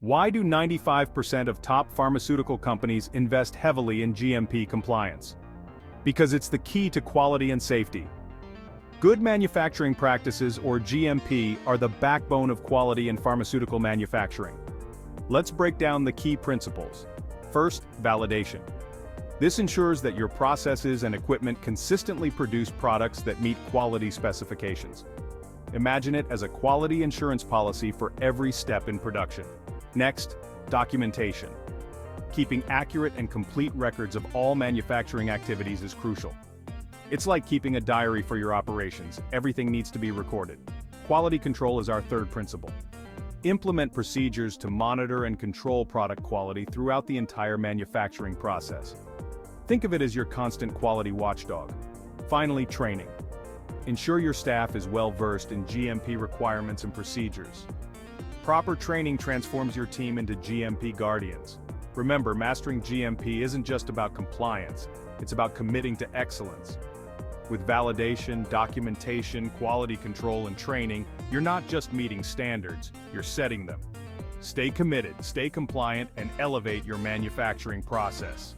Why do 95% of top pharmaceutical companies invest heavily in GMP compliance? Because it's the key to quality and safety. Good manufacturing practices, or GMP, are the backbone of quality in pharmaceutical manufacturing. Let's break down the key principles. First, validation. This ensures that your processes and equipment consistently produce products that meet quality specifications. Imagine it as a quality insurance policy for every step in production. Next, documentation. Keeping accurate and complete records of all manufacturing activities is crucial. It's like keeping a diary for your operations. Everything needs to be recorded. Quality control is our third principle. Implement procedures to monitor and control product quality throughout the entire manufacturing process. Think of it as your constant quality watchdog. Finally, training. Ensure your staff is well versed in GMP requirements and procedures. Proper training transforms your team into GMP guardians. Remember, mastering GMP isn't just about compliance, it's about committing to excellence. With validation, documentation, quality control, and training, you're not just meeting standards, you're setting them. Stay committed, stay compliant, and elevate your manufacturing process.